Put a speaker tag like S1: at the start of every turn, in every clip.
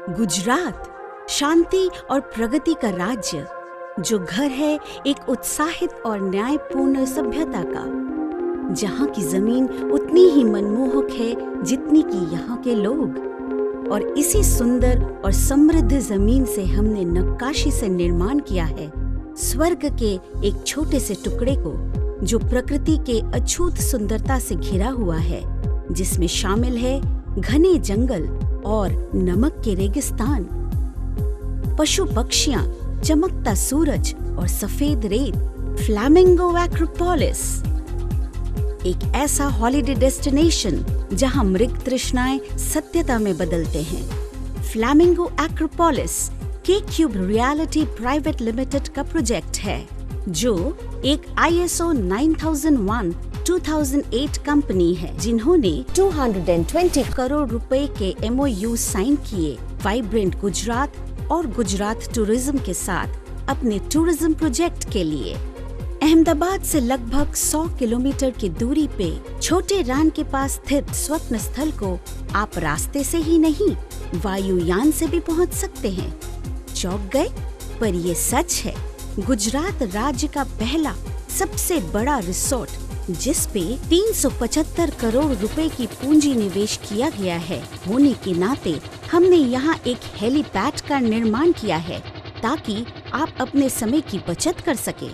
S1: गुजरात, शांति और प्रगति का राज्य, जो घर है एक उत्साहित और न्यायपूर्ण सभ्यता का, जहाँ की जमीन उतनी ही मनमोहक है जितनी कि यहाँ के लोग। और इसी सुंदर और समृद्ध जमीन से हमने नक्काशी से निर्माण किया है स्वर्ग के एक छोटे से टुकड़े को, जो प्रकृति के अछूत सुंदरता से घिरा हुआ है, जिसमें शामिल है घने जंगल और नमक के रेगिस्तान, पशु पक्षियां, चमकता सूरज और सफेद रेत। फ्लैमिंगो एक्रोपोलिस, एक ऐसा हॉलिडे डेस्टिनेशन जहां मृग तृष्णाएं सत्यता में बदलते हैं। फ्लैमिंगो एक्रोपोलिस के क्यूब रियलिटी प्राइवेट लिमिटेड का प्रोजेक्ट है, जो एक ISO 9001-2008 कंपनी है, जिन्होंने 220 करोड़ रुपए के MOU साइन किए वाइब्रेंट गुजरात और गुजरात टूरिज्म के साथ अपने टूरिज्म प्रोजेक्ट के लिए। अहमदाबाद से लगभग 100 किलोमीटर की दूरी पे छोटे रान के पास स्थित स्वप्न स्थल को आप रास्ते से ही नहीं, वायुयान से भी पहुंच सकते हैं। चौंक गए? पर ये सच है। गुजरात राज्य का पहला सबसे बड़ा रिसोर्ट, जिस पे 375 करोड़ रुपए की पूंजी निवेश किया गया है, होने के नाते हमने यहाँ एक हेलीपैड का निर्माण किया है ताकि आप अपने समय की बचत कर सके।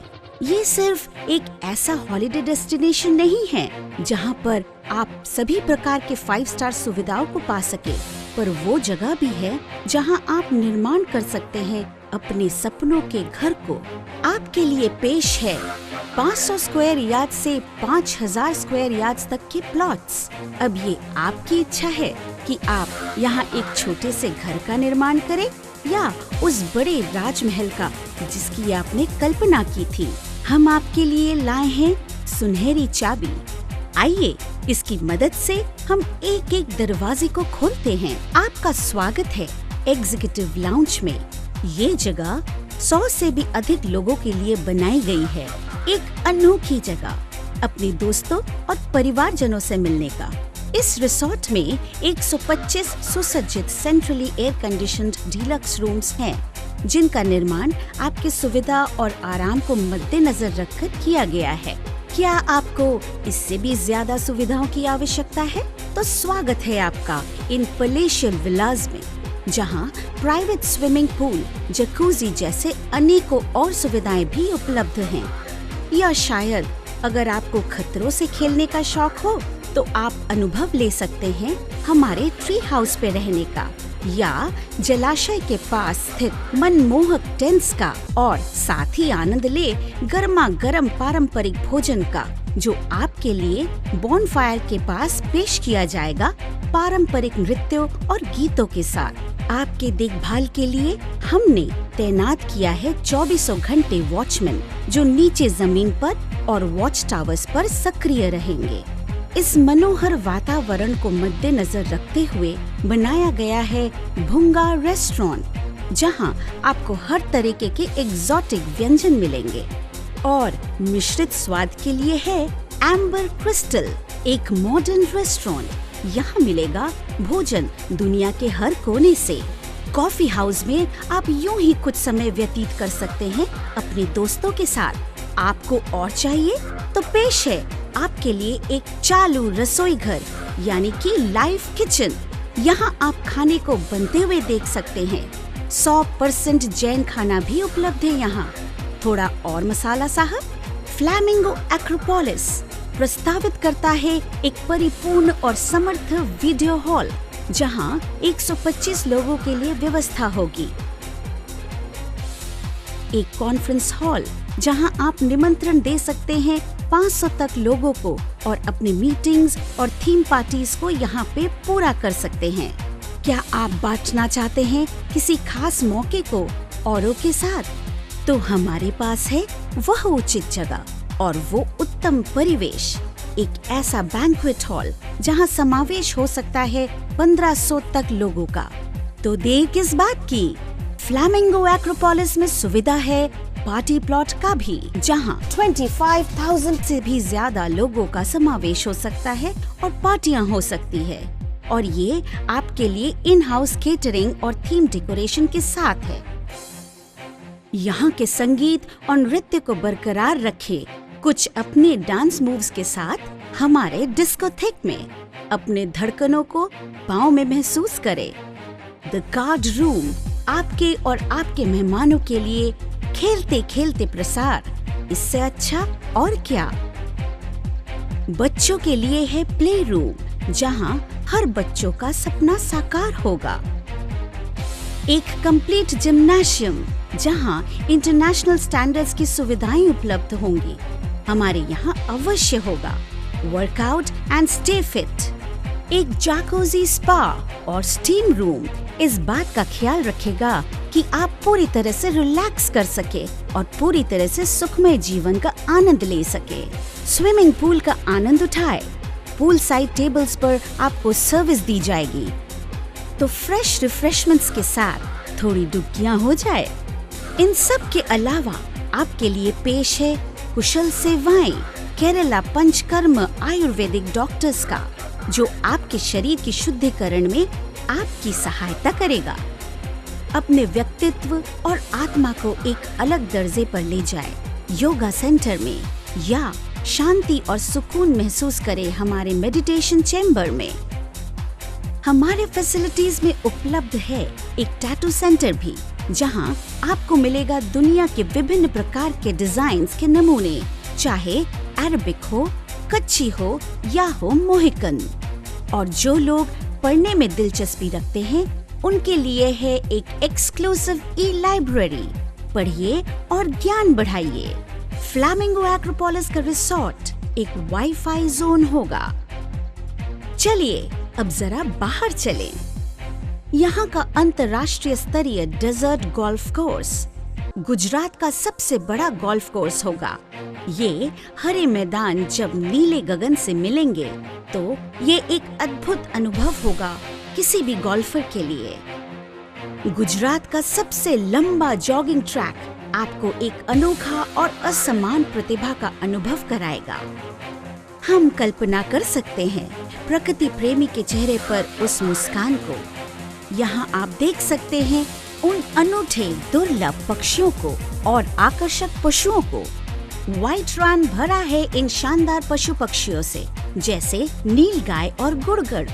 S1: ये सिर्फ एक ऐसा हॉलिडे डेस्टिनेशन नहीं है जहाँ पर आप सभी प्रकार के 5 स्टार सुविधाओं को पा सके, पर वो जगह भी है जहाँ आप निर्माण कर सकते हैं अपने सपनों के घर को। आपके लिए पेश है 500 स्क्वायर यार्ड से 5000 स्क्वायर यार्ड तक के प्लॉट्स। अब ये आपकी इच्छा है कि आप यहाँ एक छोटे से घर का निर्माण करें या उस बड़े राजमहल का जिसकी आपने कल्पना की थी। हम आपके लिए लाए हैं सुनहरी चाबी। आइए, इसकी मदद से हम एक एक दरवाजे को खोलते हैं। आपका स्वागत है एग्जीक्यूटिव लाउंज में। ये जगह 100 से भी अधिक लोगों के लिए बनाई गई है। एक अनोखी जगह अपने दोस्तों और परिवारजनों से मिलने का। इस रिसोर्ट में 125 सुसज्जित centrally air conditioned deluxe rooms हैं, जिनका निर्माण आपकी सुविधा और आराम को मद्देनजर रखकर किया गया है। क्या आपको इससे भी ज्यादा सुविधाओं की आवश्यकता है? तो स्वागत है आपका इन पैलेशियल विलास में, जहां प्राइवेट स्विमिंग पूल, जकूजी जैसे अनेकों और सुविधाएं भी उपलब्ध हैं। या शायद अगर आपको खतरों से खेलने का शौक हो तो आप अनुभव ले सकते हैं हमारे ट्री हाउस पे रहने का, या जलाशय के पास स्थित मनमोहक टेंट्स का, और साथ ही आनंद ले गर्मा गर्म पारंपरिक भोजन का, जो आपके लिए बॉनफायर के पास पेश किया जाएगा पारंपरिक नृत्यों और गीतों के साथ। आपके देखभाल के लिए हमने तैनात किया है 24 घंटे वॉचमैन, जो नीचे जमीन पर और वॉच टावर्स पर सक्रिय रहेंगे। इस मनोहर वातावरण को मद्देनजर रखते हुए बनाया गया है भुंगा रेस्टोरेंट, जहां आपको हर तरीके के एग्जॉटिक व्यंजन मिलेंगे। और मिश्रित स्वाद के लिए है एम्बर क्रिस्टल, एक मॉडर्न रेस्टोरेंट। यहाँ मिलेगा भोजन दुनिया के हर कोने से। कॉफी हाउस में आप यूं ही कुछ समय व्यतीत कर सकते हैं अपने दोस्तों के साथ। आपको और चाहिए तो पेश है आपके लिए एक चालू रसोई घर, यानी कि लाइव किचन। यहाँ आप खाने को बनते हुए देख सकते हैं। 100% जैन खाना भी उपलब्ध है यहाँ। थोड़ा और मसाला साहब। फ्लैमिंगो एक्रोपोलिस प्रस्तावित करता है एक परिपूर्ण और समर्थ वीडियो हॉल, जहाँ 125 लोगों के लिए व्यवस्था होगी। एक कॉन्फ्रेंस हॉल, जहां आप निमंत्रण दे सकते हैं 500 तक लोगों को, और अपनी मीटिंग्स और थीम पार्टीज को यहाँ पे पूरा कर सकते हैं। क्या आप बांटना चाहते हैं किसी खास मौके को औरों के साथ? तो हमारे पास है वह उचित जगह और वो उत्तम परिवेश। एक ऐसा बैंक्वेट हॉल जहाँ समावेश हो सकता है 1500 तक लोगों का। तो देर किस बात की? फ्लैमिंगो एक्रोपोलिस में सुविधा है पार्टी प्लॉट का भी, जहां 25,000 से भी ज्यादा लोगों का समावेश हो सकता है और पार्टियां हो सकती है। और ये आपके लिए इन हाउस केटरिंग और थीम डेकोरेशन के साथ है। यहाँ के संगीत और नृत्य को बरकरार रखे कुछ अपने डांस मूव्स के साथ हमारे डिस्कोथेक में अपने धड़कनों को पाँव में महसूस करें। द कार्ड रूम आपके और आपके मेहमानों के लिए खेलते खेलते प्रसार, इससे अच्छा और क्या। बच्चों के लिए है प्ले रूम, जहां हर बच्चों का सपना साकार होगा। एक कंप्लीट जिम्नाशियम, जहां इंटरनेशनल स्टैंडर्ड्स की सुविधाएं उपलब्ध होंगी। हमारे यहाँ अवश्य होगा वर्कआउट एंड स्टे फिट। एक जाकोजी स्पा और स्टीम रूम इस बात का ख्याल रखेगा कि आप पूरी तरह से रिलैक्स कर सके और पूरी तरह से सुखमय जीवन का आनंद ले सके। स्विमिंग पूल का आनंद उठाए। पूल साइड टेबल्स पर आपको सर्विस दी जाएगी, तो फ्रेश रिफ्रेशमेंट्स के साथ थोड़ी डुबकियां हो जाए। इन सब के अलावा आपके लिए पेश है कुशल सेवाएं केरला पंचकर्म आयुर्वेदिक डॉक्टर्स का, जो आपके शरीर की शुद्धिकरण में आपकी सहायता करेगा। अपने व्यक्तित्व और आत्मा को एक अलग दर्जे पर ले जाए। योगा सेंटर में या शांति और सुकून महसूस करें हमारे मेडिटेशन चैम्बर में। हमारे फैसिलिटीज में उपलब्ध है एक टैटू सेंटर भी, जहां आपको मिलेगा दुनिया के विभिन्न प्रकार के डिजाइन्स के नमूने, चाहे अरबिक हो, कच्ची हो या हो मोहिकन। और जो लोग पढ़ने में दिलचस्पी रखते हैं, उनके लिए है एक एक्सक्लूसिव ई लाइब्रेरी। पढ़िए और ज्ञान बढ़ाइए। फ्लामिंगो एक्रोपोलिस का रिसोर्ट एक वाईफाई जोन होगा। चलिए अब जरा बाहर चलें। यहाँ का अंतर्राष्ट्रीय स्तरीय डेजर्ट गोल्फ कोर्स गुजरात का सबसे बड़ा गोल्फ कोर्स होगा। ये हरे मैदान जब नीले गगन से मिलेंगे तो ये एक अद्भुत अनुभव होगा किसी भी गोल्फर के लिए। गुजरात का सबसे लंबा जॉगिंग ट्रैक आपको एक अनोखा और असमान प्रतिभा का अनुभव कराएगा। हम कल्पना कर सकते हैं प्रकृति प्रेमी के चेहरे पर उस मुस्कान को। यहाँ आप देख सकते हैं उन अनूठे दुर्लभ पक्षियों को और आकर्षक पशुओं को। व्हाइट रन भरा है इन शानदार पशु पक्षियों से, जैसे नीलगाय और गुड़गड़।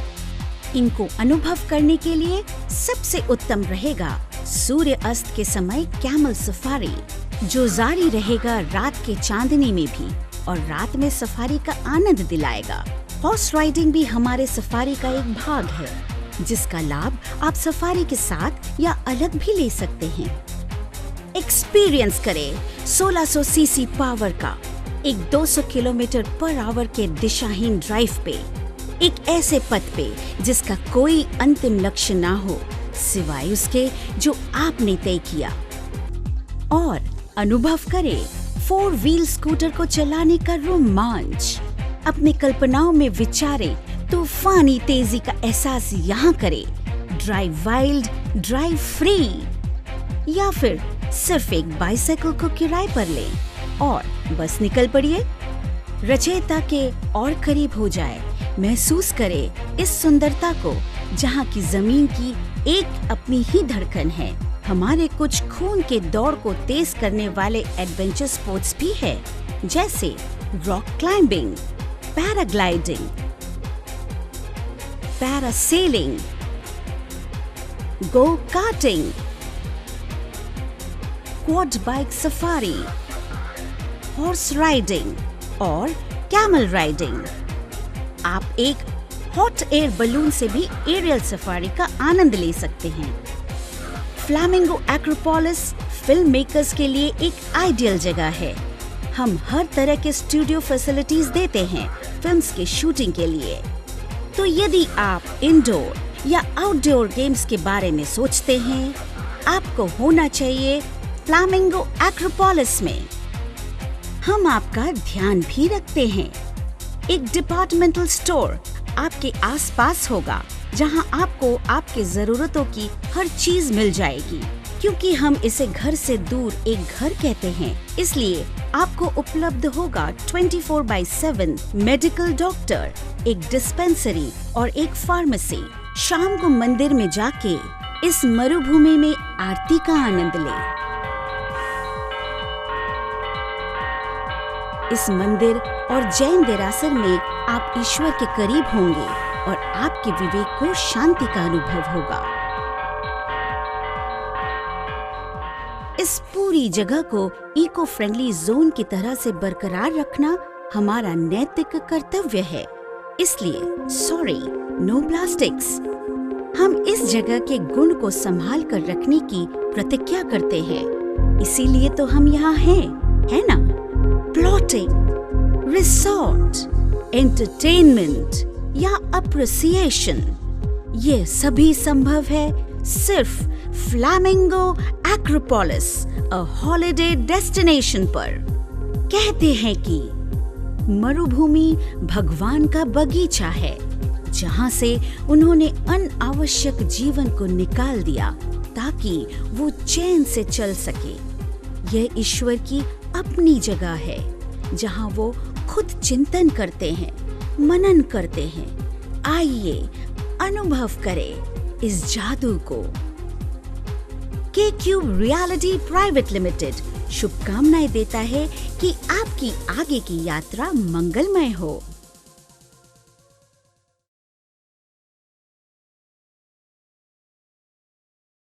S1: इनको अनुभव करने के लिए सबसे उत्तम रहेगा सूर्य अस्त के समय कैमल सफारी, जो जारी रहेगा रात के चांदनी में भी और रात में सफारी का आनंद दिलाएगा। हॉर्स राइडिंग भी हमारे सफारी का एक भाग है, जिसका लाभ आप सफारी के साथ या अलग भी ले सकते हैं। एक्सपीरियंस करें 1600 सीसी पावर का एक 200 किलोमीटर पर आवर के दिशाहीन ड्राइव पे, एक ऐसे पथ पे जिसका कोई अंतिम लक्ष्य ना हो सिवाय उसके जो आपने तय किया। और अनुभव करें 4 व्हील स्कूटर को चलाने का रोमांच। अपनी कल्पनाओं में विचारें तूफानी तेजी का एहसास यहाँ करें। ड्राइव वाइल्ड, ड्राइव फ्री, या फिर सिर्फ एक बाइसाइकिल को किराए पर लें और बस निकल पड़िए। रचयिता के और करीब हो जाए। महसूस करें इस सुंदरता को, जहाँ की जमीन की एक अपनी ही धड़कन है। हमारे कुछ खून के दौड़ को तेज करने वाले एडवेंचर स्पोर्ट्स भी है, जैसे rock climbing, paragliding, parasailing, go karting, quad bike safari, horse riding और कैमल राइडिंग। आप एक हॉट एयर बलून से भी एरियल सफारी का आनंद ले सकते हैं। फ्लामिंगो एक्रोपोलिस फिल्म मेकर्स के लिए एक आइडियल जगह है। हम हर तरह के स्टूडियो फैसिलिटीज देते हैं फिल्म्स के शूटिंग के लिए। तो यदि आप इंडोर या आउटडोर गेम्स के बारे में सोचते हैं, आपको होना चाहिए फ्लामिंगो एक्रोपोलिस में। हम आपका ध्यान भी रखते हैं। एक डिपार्टमेंटल स्टोर आपके आसपास होगा, जहां आपको आपके जरूरतों की हर चीज मिल जाएगी। क्योंकि हम इसे घर से दूर एक घर कहते हैं, इसलिए आपको उपलब्ध होगा 24/7 मेडिकल डॉक्टर, एक डिस्पेंसरी और एक फार्मेसी। शाम को मंदिर में जाके इस मरुभूमि में आरती का आनंद ले। इस मंदिर और जैन देरासर में आप ईश्वर के करीब होंगे और आपके विवेक को शांति का अनुभव होगा। इस पूरी जगह को इको फ्रेंडली जोन की तरह से बरकरार रखना हमारा नैतिक कर्तव्य है। इसलिए सॉरी, नो प्लास्टिक्स। हम इस जगह के गुण को संभाल कर रखने की प्रतिज्ञा करते हैं। इसीलिए तो हम यहाँ हैं, है ना? प्लॉटिंग, रिसोर्ट, एंटरटेनमेंट या अप्रिसिएशन, ये सभी संभव है सिर्फ flamingo Acropolis, a holiday destination पर। कहते हैं कि मरुभूमि भगवान का बगीचा है, जहाँ से उन्होंने अनावश्यक जीवन को निकाल दिया ताकि वो चैन से चल सके। यह ईश्वर की अपनी जगह है, जहाँ वो खुद चिंतन करते हैं, मनन करते हैं। आइए अनुभव करें इस जादू को। K-Cube रियलिटी प्राइवेट लिमिटेड शुभकामनाएं देता है कि आपकी आगे की यात्रा मंगलमय हो।